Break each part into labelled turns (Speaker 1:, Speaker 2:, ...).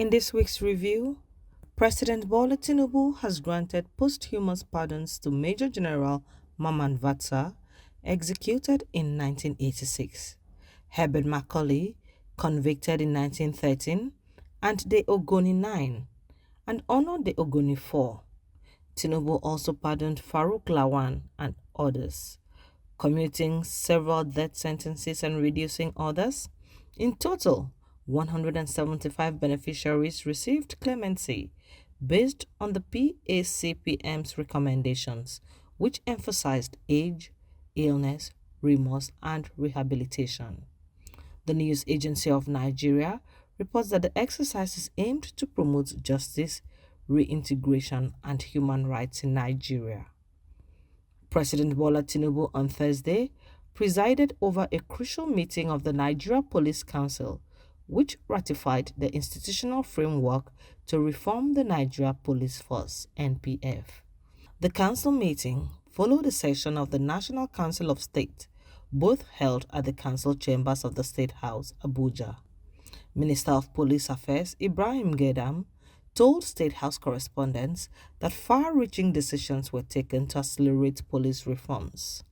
Speaker 1: In this week's review, President Bola Tinubu has granted posthumous pardons to Major General Mamman Vatsa, executed in 1986, Herbert Macaulay, convicted in 1913, and the Ogoni 9, and honored the Ogoni 4. Tinubu also pardoned Farouk Lawan and others, commuting several death sentences and reducing others. In total, 175 beneficiaries received clemency based on the PACPM's recommendations, which emphasized age, illness, remorse, and rehabilitation. The news agency of Nigeria reports that the exercise is aimed to promote justice, reintegration, and human rights in Nigeria. President Bola Tinubu on Thursday presided over a crucial meeting of the Nigeria Police Council, which ratified the institutional framework to reform the Nigeria Police Force (NPF). The council meeting followed a session of the National Council of State, both held at the council chambers of the State House, Abuja. Minister of Police Affairs Ibrahim Gaidam told State House correspondents that far-reaching decisions were taken to accelerate police reforms.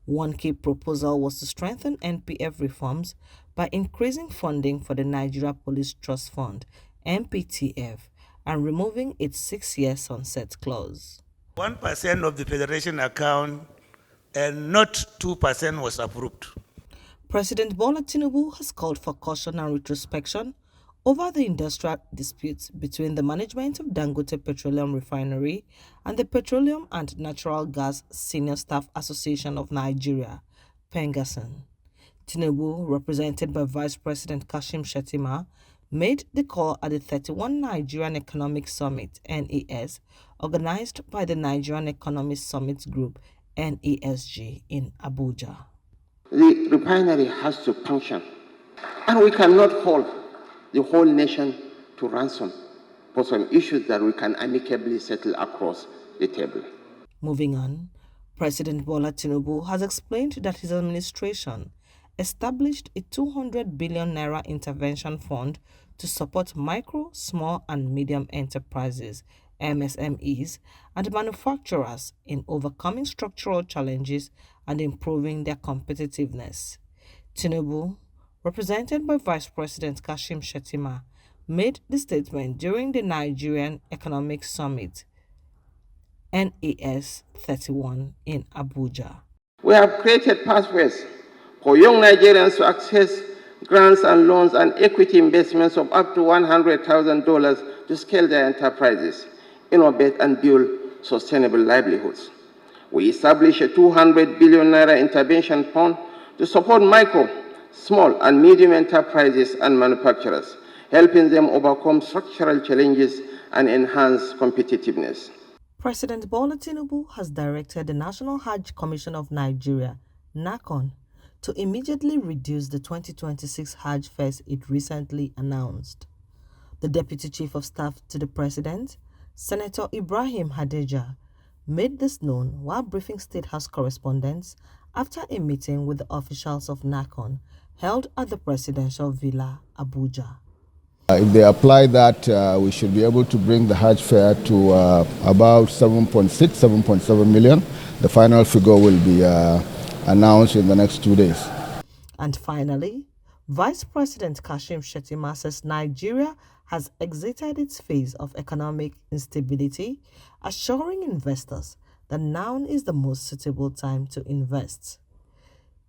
Speaker 1: One key proposal was to strengthen NPF reforms by increasing funding for the Nigeria Police Trust Fund (NPTF) and removing its 6-year sunset clause.
Speaker 2: 1% of the Federation account and not 2% was approved.
Speaker 1: President Bola Tinubu has called for caution and retrospection over the industrial disputes between the management of Dangote Petroleum Refinery and the Petroleum and Natural Gas Senior Staff Association of Nigeria, Pengasan. Tinubu, represented by Vice President Kashim Shettima, made the call at the 31 Nigerian Economic Summit (NES) organized by the Nigerian Economic Summit Group (NESG) in Abuja.
Speaker 3: The refinery has to function, and we cannot hold the whole nation to ransom for some issues that we can amicably settle across the table.
Speaker 1: Moving on, President Bola Tinubu has explained that his administration established a 200 billion naira intervention fund to support micro, small and medium enterprises (MSMEs) and manufacturers in overcoming structural challenges and improving their competitiveness. Tinubu, represented by Vice President Kashim Shettima, made the statement during the Nigerian Economic Summit (NES 31) in Abuja.
Speaker 3: We have created pathways for young Nigerians to access grants and loans and equity investments of up to $100,000 to scale their enterprises, innovate and build sustainable livelihoods. We established a 200 billion naira intervention fund to support micro, small and medium enterprises and manufacturers, helping them overcome structural challenges and enhance competitiveness.
Speaker 1: President Bola Tinubu has directed the National Hajj Commission of Nigeria, NACON, to immediately reduce the 2026 Hajj fares it recently announced. The Deputy Chief of Staff to the President, Senator Ibrahim Hadeja, made this known while briefing State House correspondents after a meeting with the officials of NACON held at the Presidential Villa, Abuja.
Speaker 4: If they apply that, we should be able to bring the Hajj fare to about 7.6, 7.7 million. The final figure will be announced in the next 2 days.
Speaker 1: And finally, Vice President Kashim Shettima says Nigeria has exited its phase of economic instability, assuring investors that now is the most suitable time to invest.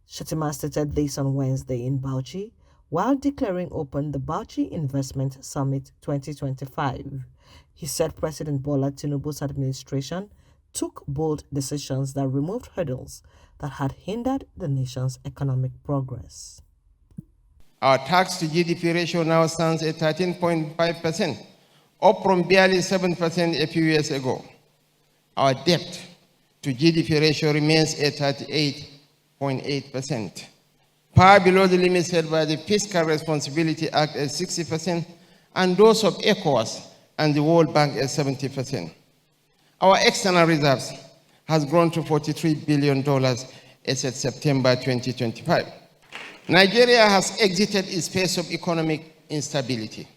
Speaker 1: Shettima stated this on Wednesday in Bauchi, while declaring open the Bauchi Investment Summit 2025. He said President Bola Tinubu's administration took bold decisions that removed hurdles that had hindered the nation's economic progress.
Speaker 5: Our tax to GDP ratio now stands at 13.5%, up from barely 7% a few years ago. Our debt to GDP ratio remains at 38.8%, far below the limit set by the Fiscal Responsibility Act at 60%, and those of ECOWAS and the World Bank at 70%. Our external reserves has grown to $43 billion as of September 2025. Nigeria has exited its phase of economic instability.